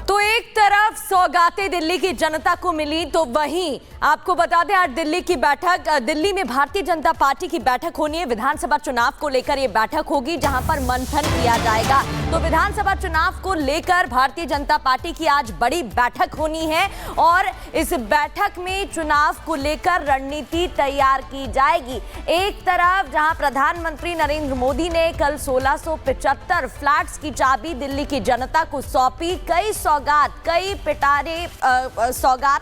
तो एक तरफ सौगातें दिल्ली की जनता को मिली, तो वहीं आपको बता दें आज दिल्ली में भारतीय जनता पार्टी की बैठक होनी है। विधानसभा चुनाव को लेकर यह बैठक होगी जहां पर मंथन किया जाएगा। तो विधानसभा चुनाव को लेकर भारतीय जनता पार्टी की आज बड़ी बैठक होनी है और इस बैठक में चुनाव को लेकर रणनीति तैयार की जाएगी। एक तरफ जहां प्रधानमंत्री नरेंद्र मोदी ने कल 1675 फ्लैट्स की चाबी दिल्ली की जनता को सौंपी, कई सौगात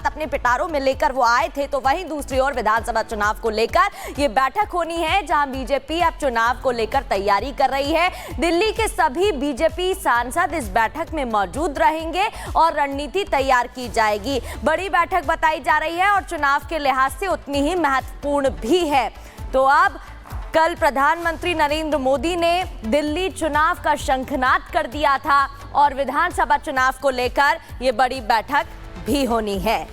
अपने पिटारों में लेकर वो आए थे, तो वहीं दूसरी ओर विधानसभा चुनाव को लेकर ये बैठक होनी है जहां बीजेपी अब चुनाव को लेकर तैयारी कर रही है। दिल्ली के सभी बीजेपी सांसद इस बैठक में मौजूद रहेंगे और रणनीति तैयार की जाएगी। बड़ी बैठक बताई जा रही है और चुनाव के लिहाज से उतनी ही महत्वपूर्ण भी है। तो अब कल प्रधानमंत्री नरेंद्र मोदी ने दिल्ली चुनाव का शंखनाद कर दिया था और विधानसभा चुनाव को लेकर यह बड़ी बैठक भी होनी है।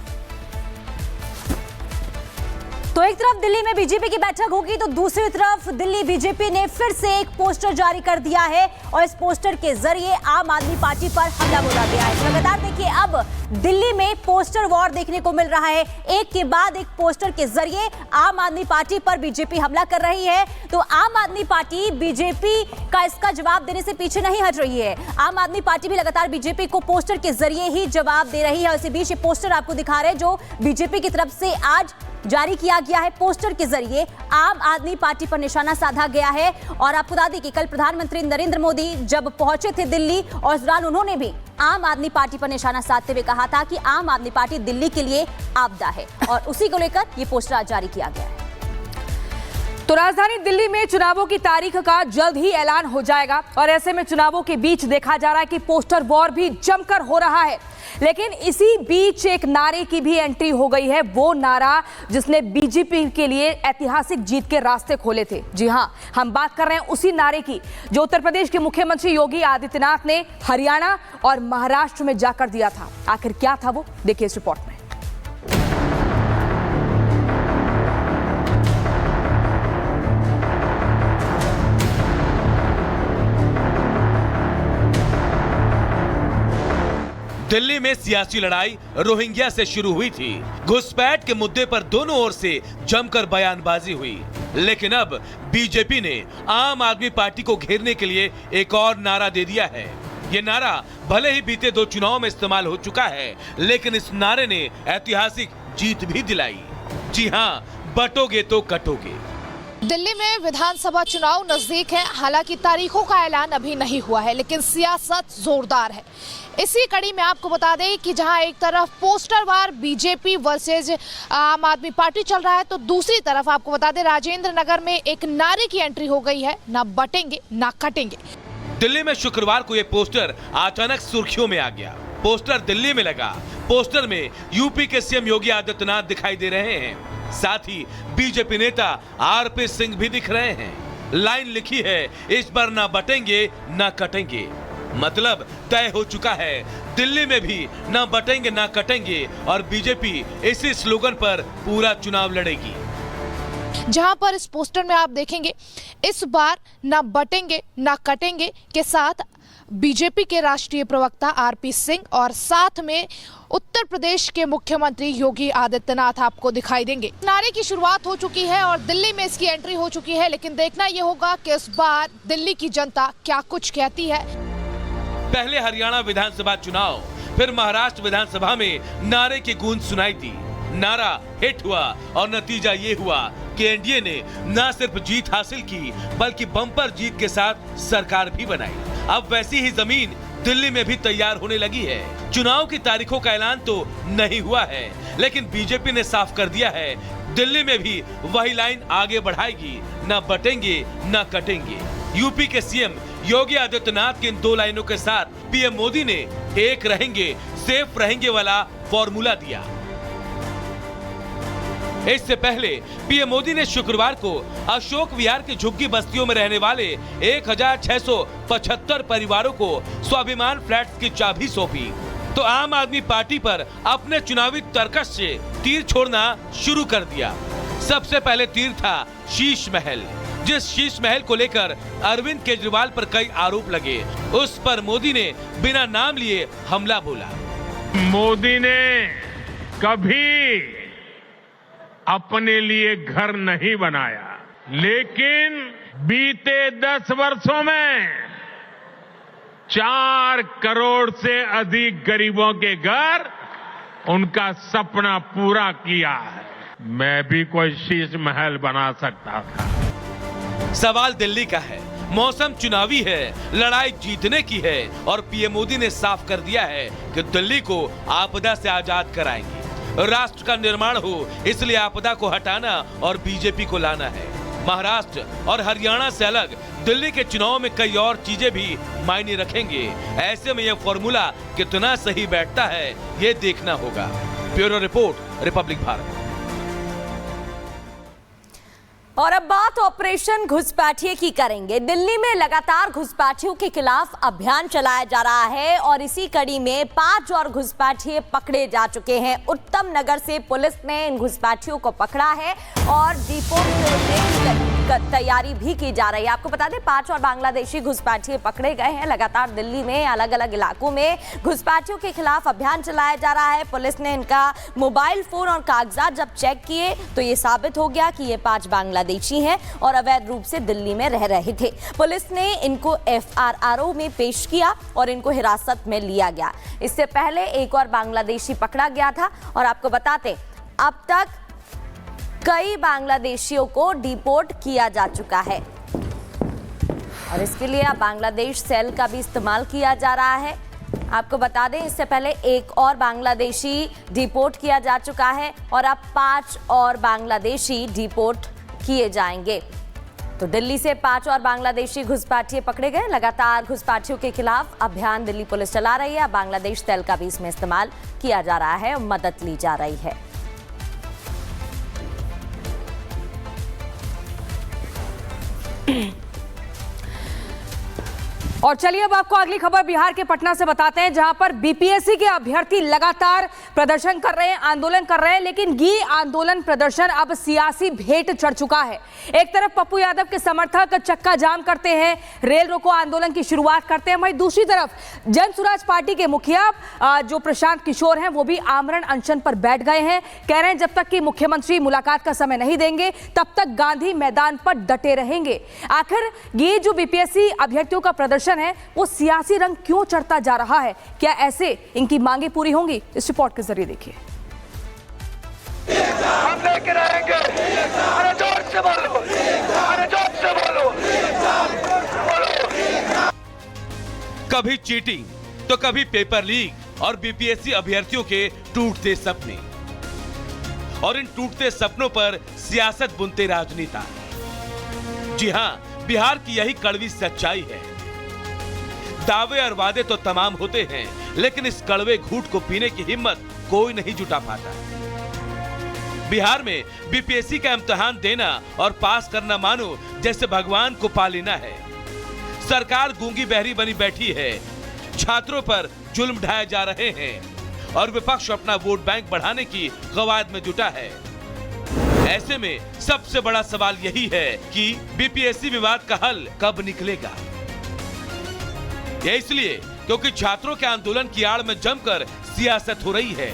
तो एक तरफ दिल्ली में बीजेपी की बैठक होगी तो दूसरी तरफ दिल्ली बीजेपी ने फिर से एक पोस्टर जारी कर दिया है और इस पोस्टर के जरिए आम आदमी पार्टी पर हमला बोला गया है। लगातार देखिए अब दिल्ली में पोस्टर वॉर देखने को मिल रहा है। एक के बाद एक पोस्टर के जरिए आम आदमी पार्टी पर बीजेपी हमला कर रही है। तो आम आदमी पार्टी बीजेपी का इसका जवाब देने से पीछे नहीं हट रही है। आम आदमी पार्टी भी लगातार बीजेपी को पोस्टर के जरिए ही जवाब दे रही है। इसी बीच ये पोस्टर आपको दिखा रहे हैं जो बीजेपी की तरफ से आज जारी किया गया है। पोस्टर के जरिए आम आदमी पार्टी पर निशाना साधा गया है और आपको बता दें कि कल प्रधानमंत्री नरेंद्र मोदी जब पहुंचे थे दिल्ली और इस दौरान उन्होंने भी आम आदमी पार्टी पर निशाना साधते हुए कहा था कि आम आदमी पार्टी दिल्ली के लिए आपदा है और उसी को लेकर यह पोस्टर आज जारी किया गया है। तो राजधानी दिल्ली में चुनावों की तारीख का जल्द ही ऐलान हो जाएगा और ऐसे में चुनावों के बीच देखा जा रहा है कि पोस्टर वॉर भी जमकर हो रहा है। लेकिन इसी बीच एक नारे की भी एंट्री हो गई है, वो नारा जिसने बीजेपी के लिए ऐतिहासिक जीत के रास्ते खोले थे। जी हां, हम बात कर रहे हैं उसी नारे की जो उत्तर प्रदेश के मुख्यमंत्री योगी आदित्यनाथ ने हरियाणा और महाराष्ट्र में जाकर दिया था। आखिर क्या था वो, देखिए इस रिपोर्ट में। दिल्ली में सियासी लड़ाई रोहिंग्या से शुरू हुई थी। घुसपैठ के मुद्दे पर दोनों ओर से जमकर बयानबाजी हुई, लेकिन अब बीजेपी ने आम आदमी पार्टी को घेरने के लिए एक और नारा दे दिया है। ये नारा भले ही बीते 2 चुनाव में इस्तेमाल हो चुका है, लेकिन इस नारे ने ऐतिहासिक जीत भी दिलाई। जी हाँ, बटोगे तो कटोगे। दिल्ली में विधानसभा चुनाव नजदीक है। हालांकि तारीखों का ऐलान अभी नहीं हुआ है, लेकिन सियासत जोरदार है। इसी कड़ी में आपको बता दें कि जहां एक तरफ पोस्टर वार बीजेपी वर्सेज आम आदमी पार्टी चल रहा है, तो दूसरी तरफ आपको बता दें राजेंद्र नगर में एक नारे की एंट्री हो गई है, ना बटेंगे ना कटेंगे। दिल्ली में शुक्रवार को यह पोस्टर अचानक सुर्खियों में आ गया। पोस्टर दिल्ली में लगा। पोस्टर में यूपी के सीएम योगी आदित्यनाथ दिखाई दे रहे हैं, साथ ही बीजेपी नेता आरपी सिंह भी दिख रहे हैं। लाइन लिखी है, इस बार ना बटेंगे ना कटेंगे। मतलब तय हो चुका है, दिल्ली में भी ना बटेंगे ना कटेंगे और बीजेपी इसी स्लोगन पर पूरा चुनाव लड़ेगी। जहां पर इस पोस्टर में आप देखेंगे इस बार ना बटेंगे ना कटेंगे के साथ बीजेपी के राष्ट्रीय प्रवक्ता आरपी सिंह और साथ में उत्तर प्रदेश के मुख्यमंत्री योगी आदित्यनाथ आपको दिखाई देंगे। नारे की शुरुआत हो चुकी है और दिल्ली में इसकी एंट्री हो चुकी है, लेकिन देखना यह होगा कि इस बार दिल्ली की जनता क्या कुछ कहती है। पहले हरियाणा विधानसभा चुनाव, फिर महाराष्ट्र विधानसभा में नारे की गूंज सुनाई थी। नारा हिट हुआ और नतीजा ये हुआ कि एनडीए ने न सिर्फ जीत हासिल की बल्कि बम्पर जीत के साथ सरकार भी बनाई। अब वैसी ही जमीन दिल्ली में भी तैयार होने लगी है। चुनाव की तारीखों का ऐलान तो नहीं हुआ है, लेकिन बीजेपी ने साफ कर दिया है, दिल्ली में भी वही लाइन आगे बढ़ाएगी, न बटेंगे न कटेंगे। यूपी के सीएम योगी आदित्यनाथ की इन 2 लाइनों के साथ पीएम मोदी ने एक रहेंगे सेफ रहेंगे वाला फॉर्मूला दिया। इससे पहले पीएम मोदी ने शुक्रवार को अशोक विहार की झुग्गी बस्तियों में रहने वाले 1675 परिवारों को स्वाभिमान फ्लैट्स की चाबी सौंपी। तो आम आदमी पार्टी पर अपने चुनावी तर्कश से तीर छोड़ना शुरू कर दिया। सबसे पहले तीर था शीश महल। जिस शीश महल को लेकर अरविंद केजरीवाल पर कई आरोप लगे, उस पर मोदी ने बिना नाम लिए हमला बोला। मोदी ने कभी अपने लिए घर नहीं बनाया, लेकिन बीते 10 वर्षों में 4 करोड़ से अधिक गरीबों के घर, उनका सपना पूरा किया है। मैं भी कोई शीश महल बना सकता था। सवाल दिल्ली का है, मौसम चुनावी है, लड़ाई जीतने की है और पीएम मोदी ने साफ कर दिया है कि दिल्ली को आपदा से आजाद कराएंगे। राष्ट्र का निर्माण हो, इसलिए आपदा को हटाना और बीजेपी को लाना है। महाराष्ट्र और हरियाणा से अलग दिल्ली के चुनाव में कई और चीजें भी मायने रखेंगे। ऐसे में यह फॉर्मूला कितना सही बैठता है, ये देखना होगा। Bureau report, Republic Bharat. और अब बात ऑपरेशन घुसपैठिए की करेंगे। दिल्ली में लगातार घुसपैठियों के खिलाफ अभियान चलाया जा रहा है और इसी कड़ी में 5 और घुसपैठिए पकड़े जा चुके हैं। उत्तम नगर से पुलिस ने इन घुसपैठियों को पकड़ा है और डिपोट तैयारी भी की जा रही है। आपको बता दें 5 और बांग्लादेशी घुसपैठिए पकड़े गए हैं। लगातार दिल्ली में अलग अलग इलाकों में घुसपैठियों के खिलाफ अभियान चलाया जा रहा है। पुलिस ने इनका मोबाइल फोन और कागजात जब चेक किए तो ये साबित हो गया कि ये 5 बांग्लादेशी हैं और अवैध रूप से दिल्ली में रह रहे थे। पुलिस ने इनको FRRO में पेश किया और इनको हिरासत में लिया गया। इससे पहले एक और बांग्लादेशी पकड़ा गया था और आपको बताते अब तक कई बांग्लादेशियों को डिपोर्ट किया जा चुका है और इसके लिए अब बांग्लादेश सेल का भी इस्तेमाल किया जा रहा है। आपको बता दें इससे पहले एक और बांग्लादेशी डिपोर्ट किया जा चुका है और अब 5 और बांग्लादेशी डिपोर्ट किए जाएंगे। तो दिल्ली से 5 और बांग्लादेशी घुसपैठिए पकड़े गए। लगातार घुसपैठियों के खिलाफ अभियान दिल्ली पुलिस चला रही है। बांग्लादेश सेल का भी इसमें इस्तेमाल किया जा रहा है और मदद ली जा रही है। और चलिए अब आपको अगली खबर बिहार के पटना से बताते हैं, जहां पर बीपीएससी के अभ्यर्थी लगातार प्रदर्शन कर रहे हैं, आंदोलन कर रहे हैं, लेकिन ये आंदोलन प्रदर्शन अब सियासी भेंट चढ़ चुका है। एक तरफ पप्पू यादव के समर्थक चक्का जाम करते हैं, रेल रोको आंदोलन की शुरुआत करते हैं, वहीं दूसरी तरफ जनसुराज पार्टी के मुखिया जो प्रशांत किशोर हैं वो भी आमरण अनशन पर बैठ गए हैं। कह रहे हैं जब तक कि मुख्यमंत्री मुलाकात का समय नहीं देंगे तब तक गांधी मैदान पर डटे रहेंगे। आखिर ये जो बीपीएससी अभ्यर्थियों का प्रदर्शन है वो सियासी रंग क्यों चढ़ता जा रहा है, क्या ऐसे इनकी मांगे पूरी होंगी? इस रिपोर्ट के जरिए देखिए। हम लेके रहेंगे, अरे जोर से बोलो, अरे जोर से बोलो। कभी चीटिंग तो कभी पेपर लीक और बीपीएससी अभ्यर्थियों के टूटते सपने, और इन टूटते सपनों पर सियासत बुनते राजनेता। जी हां, बिहार की यही कड़वी सच्चाई है। दावे और वादे तो तमाम होते हैं, लेकिन इस कड़वे घूंट को पीने की हिम्मत कोई नहीं जुटा पाता। बिहार में बीपीएससी का इम्तिहान देना और पास करना मानो जैसे भगवान को पा लेना है। सरकार गूंगी बहरी बनी बैठी है, छात्रों पर जुल्म ढाए जा रहे हैं और विपक्ष अपना वोट बैंक बढ़ाने की कवायद में जुटा है। ऐसे में सबसे बड़ा सवाल यही है कि बीपीएससी विवाद का हल कब निकलेगा। यह इसलिए क्योंकि छात्रों के आंदोलन की आड़ में जमकर सियासत हो रही है।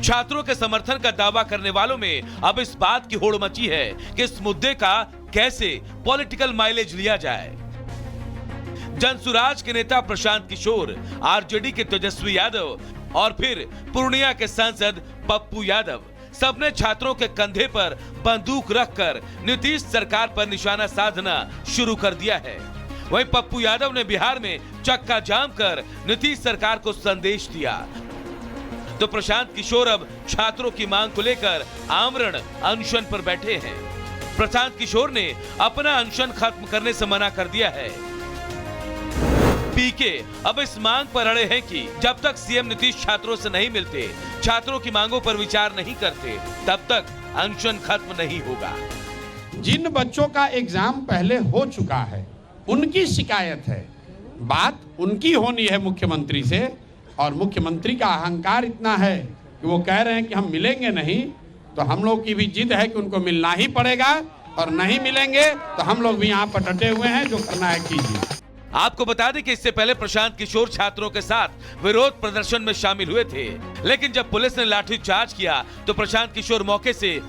छात्रों के समर्थन का दावा करने वालों में अब इस बात की होड़ मची है कि इस मुद्दे का कैसे पॉलिटिकल माइलेज लिया जाए। जनसुराज के नेता प्रशांत किशोर, आरजेडी के तेजस्वी यादव और फिर पूर्णिया के सांसद पप्पू यादव, सबने छात्रों के कंधे पर बंदूक रखकर नीतीश सरकार पर निशाना साधना शुरू कर दिया है। वहीं पप्पू यादव ने बिहार में चक्का जाम कर नीतीश सरकार को संदेश दिया, तो प्रशांत किशोर अब छात्रों की मांग को लेकर आमरण अनशन पर बैठे हैं। प्रशांत किशोर ने अपना अनशन खत्म करने से मना कर दिया है। पीके अब इस मांग पर अड़े हैं कि जब तक सीएम नीतीश छात्रों से नहीं मिलते, छात्रों की मांगों पर विचार नहीं करते, तब तक अनशन खत्म नहीं होगा। जिन बच्चों का एग्जाम पहले हो चुका है उनकी शिकायत है, बात उनकी होनी है मुख्यमंत्री से, और मुख्यमंत्री का अहंकार इतना है कि वो कह रहे हैं कि हम मिलेंगे नहीं, तो हम लोग की भी जिद है कि उनको मिलना ही पड़ेगा। और नहीं मिलेंगे तो हम लोग भी यहाँ पर डटे हुए हैं, जो करना है कीजिए। आपको बता दें कि इससे पहले प्रशांत किशोर छात्रों के साथ विरोध प्रदर्शन में शामिल हुए थे, लेकिन जब पुलिस ने लाठीचार्ज किया तो प्रशांत किशोर मौके से